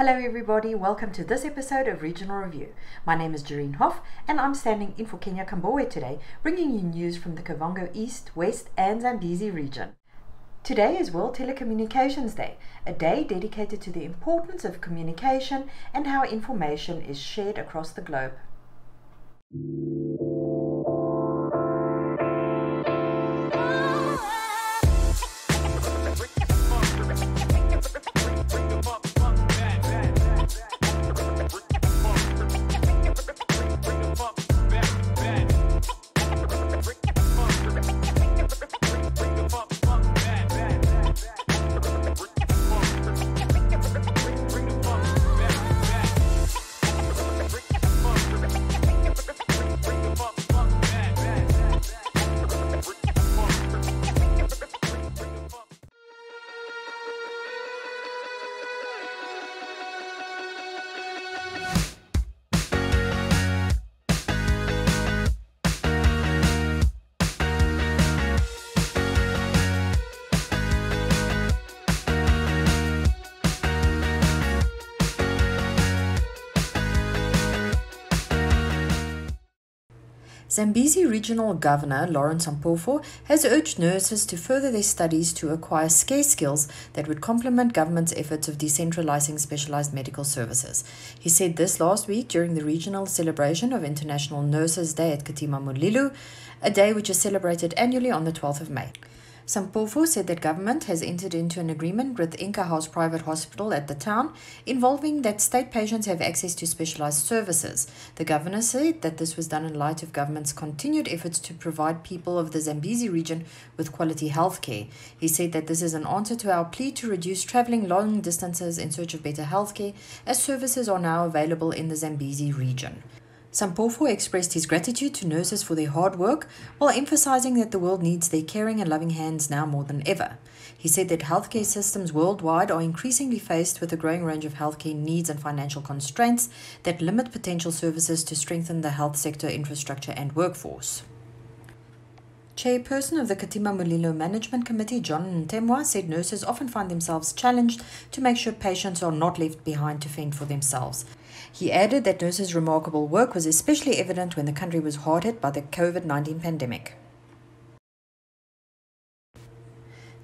Hello everybody, welcome to this episode of Regional Review. My name is Gerine Hoff and I'm standing in for Kenya Kambowe today, bringing you news from the Kavango East, West and Zambezi region. Today is World Telecommunications Day, a day dedicated to the importance of communication and how information is shared across the globe. Zambezi Regional Governor Lawrence Ampofo has urged nurses to further their studies to acquire scarce skills that would complement government's efforts of decentralizing specialized medical services. He said this last week during the regional celebration of International Nurses Day at Katima Mulilo, a day which is celebrated annually on the 12th of May. Sampofo said that government has entered into an agreement with Inca House Private Hospital at the town involving that state patients have access to specialized services. The governor said that this was done in light of government's continued efforts to provide people of the Zambezi region with quality health care. He said that this is an answer to our plea to reduce traveling long distances in search of better health care, as services are now available in the Zambezi region. Sampofo expressed his gratitude to nurses for their hard work, while emphasizing that the world needs their caring and loving hands now more than ever. He said that healthcare systems worldwide are increasingly faced with a growing range of healthcare needs and financial constraints that limit potential services to strengthen the health sector infrastructure and workforce. Chairperson of the Katima Mulilo Management Committee, John Ntemwa, said nurses often find themselves challenged to make sure patients are not left behind to fend for themselves. He added that nurses' remarkable work was especially evident when the country was hard hit by the COVID-19 pandemic.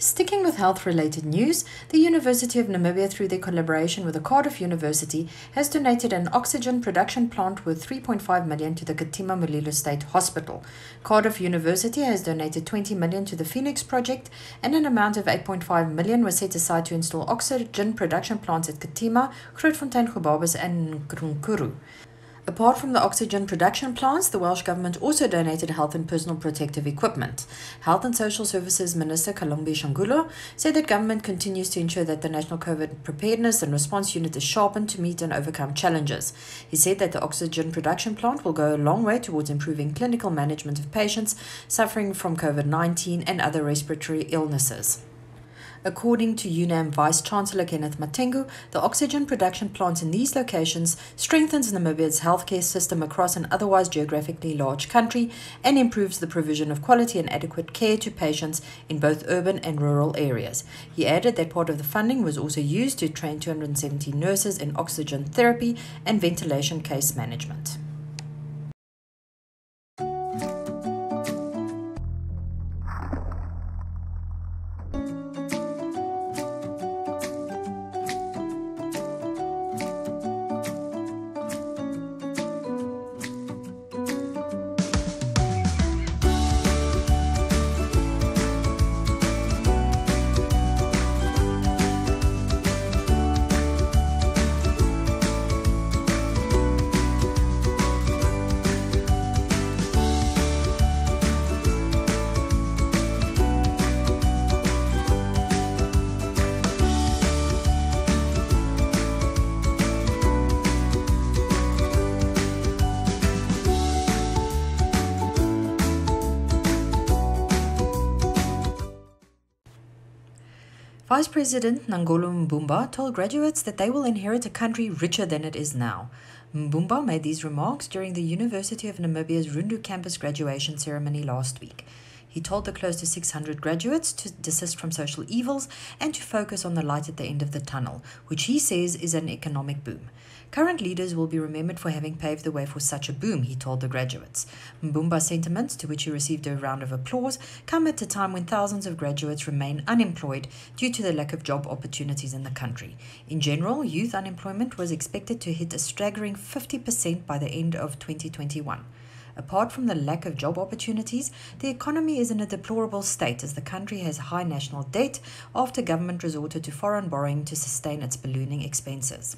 Sticking with health-related news, the University of Namibia, through their collaboration with the Cardiff University, has donated an oxygen production plant worth $3.5 million to the Katima Mulilo State Hospital. Cardiff University has donated $20 million to the Phoenix project, and an amount of $8.5 million was set aside to install oxygen production plants at Katima, Grootfontein, Gobabis and Nkrunkuru. Apart from the oxygen production plants, the Welsh Government also donated health and personal protective equipment. Health and Social Services Minister Kalumbi Shangulo said that government continues to ensure that the National COVID Preparedness and Response Unit is sharpened to meet and overcome challenges. He said that the oxygen production plant will go a long way towards improving clinical management of patients suffering from COVID-19 and other respiratory illnesses. According to UNAM Vice-Chancellor Kenneth Matengu, the oxygen production plants in these locations strengthens Namibia's healthcare system across an otherwise geographically large country and improves the provision of quality and adequate care to patients in both urban and rural areas. He added that part of the funding was also used to train 270 nurses in oxygen therapy and ventilation case management. Vice President Nangolo Mbumba told graduates that they will inherit a country richer than it is now. Mbumba made these remarks during the University of Namibia's Rundu campus graduation ceremony last week. He told the close to 600 graduates to desist from social evils and to focus on the light at the end of the tunnel, which he says is an economic boom. Current leaders will be remembered for having paved the way for such a boom, he told the graduates. Mbumba's sentiments, to which he received a round of applause, come at a time when thousands of graduates remain unemployed due to the lack of job opportunities in the country. In general, youth unemployment was expected to hit a staggering 50% by the end of 2021. Apart from the lack of job opportunities, the economy is in a deplorable state as the country has high national debt after government resorted to foreign borrowing to sustain its ballooning expenses.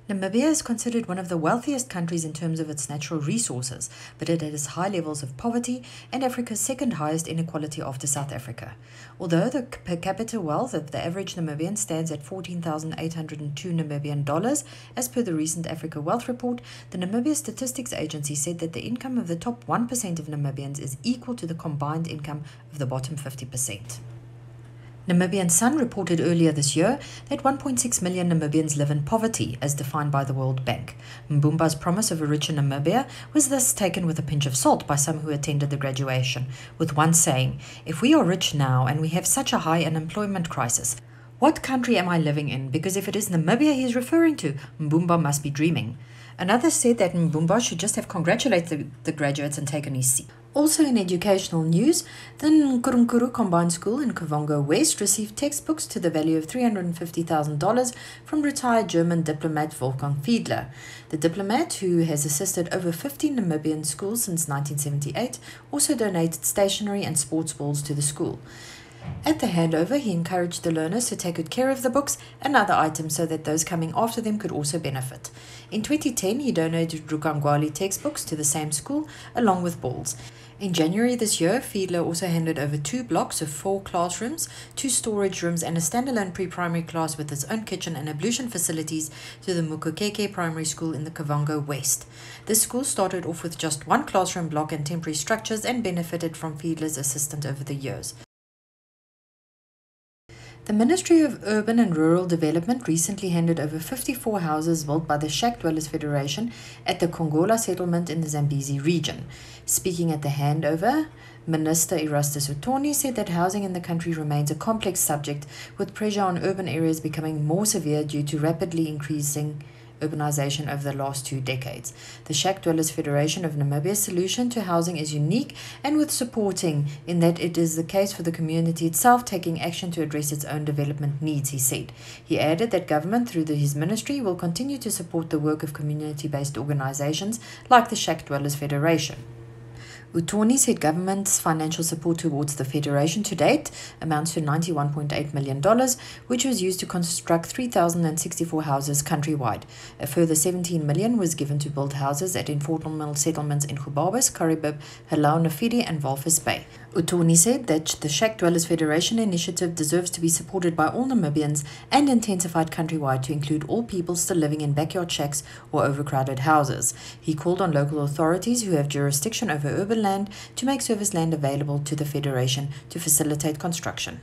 Namibia is considered one of the wealthiest countries in terms of its natural resources, but it has high levels of poverty and Africa's second highest inequality after South Africa. Although the per capita wealth of the average Namibian stands at 14,802 Namibian dollars, as per the recent Africa Wealth Report, the Namibia Statistics Agency said that the income of the top 1% of Namibians is equal to the combined income of the bottom 50%. Namibian Sun reported earlier this year that 1.6 million Namibians live in poverty, as defined by the World Bank. Mbumba's promise of a richer Namibia was thus taken with a pinch of salt by some who attended the graduation, with one saying, "If we are rich now and we have such a high unemployment crisis, what country am I living in? Because if it is Namibia he is referring to, Mbumba must be dreaming." Another said that Mbumba should just have congratulated the graduates and taken his seat. Also in educational news, the Nkuru Combined School in Kavango West received textbooks to the value of $350,000 from retired German diplomat Wolfgang Fiedler. The diplomat, who has assisted over 15 Namibian schools since 1978, also donated stationery and sports balls to the school. At the handover, he encouraged the learners to take good care of the books and other items so that those coming after them could also benefit. In 2010, he donated Rukangwali textbooks to the same school, along with balls. In January this year, Fiedler also handed over 2 blocks of 4 classrooms, 2 storage rooms and a standalone pre-primary class with its own kitchen and ablution facilities to the Mukokeke Primary School in the Kavango West. This school started off with just 1 classroom block and temporary structures and benefited from Fiedler's assistance over the years. The Ministry of Urban and Rural Development recently handed over 54 houses built by the Shack Dwellers Federation at the Kongola settlement in the Zambezi region. Speaking at the handover, Minister Erastus Utoni said that housing in the country remains a complex subject, with pressure on urban areas becoming more severe due to rapidly increasing urbanization over the last 2 decades. The Shack Dwellers Federation of Namibia's solution to housing is unique and worth supporting in that it is the case for the community itself taking action to address its own development needs, he said. He added that government, through his ministry, will continue to support the work of community-based organizations like the Shack Dwellers Federation. Utoni said government's financial support towards the Federation to date amounts to $91.8 million, which was used to construct 3,064 houses countrywide. A further $17 million was given to build houses at informal settlements in Gubabis, Karibib, Halau, Nafidi and Walvis Bay. Utoni said that the Shack Dwellers Federation initiative deserves to be supported by all Namibians and intensified countrywide to include all people still living in backyard shacks or overcrowded houses. He called on local authorities who have jurisdiction over urban land to make service land available to the Federation to facilitate construction.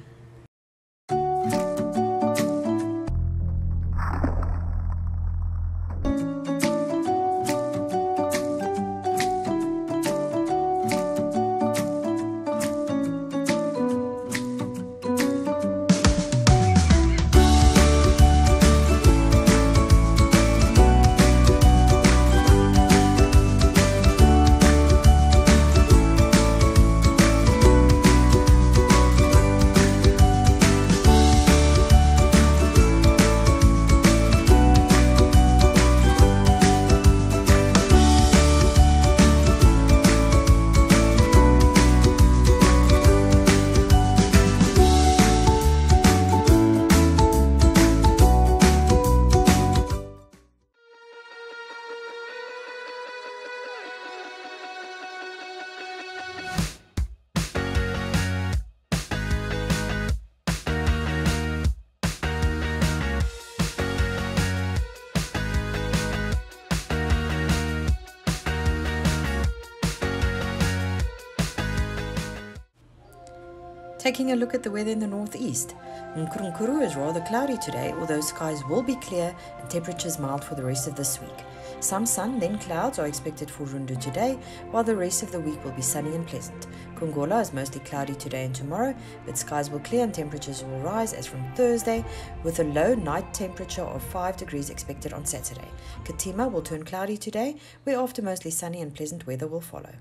Taking a look at the weather in the northeast, Nkuru is rather cloudy today, although skies will be clear and temperatures mild for the rest of this week. Some sun, then clouds are expected for Rundu today, while the rest of the week will be sunny and pleasant. Kongola is mostly cloudy today and tomorrow, but skies will clear and temperatures will rise as from Thursday, with a low night temperature of 5 degrees expected on Saturday. Katima will turn cloudy today, whereafter mostly sunny and pleasant weather will follow.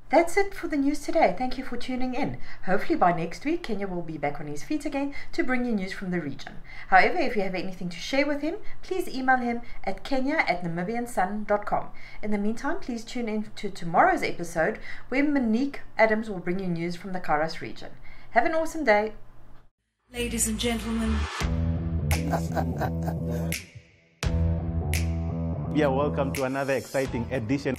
That's it for the news today. Thank you for tuning in. Hopefully by next week, Kenya will be back on his feet again to bring you news from the region. However, if you have anything to share with him, please email him at kenya@namibiansun.com. In the meantime, please tune in to tomorrow's episode where Monique Adams will bring you news from the Karas region. Have an awesome day. Ladies and gentlemen. Yeah, welcome to another exciting edition.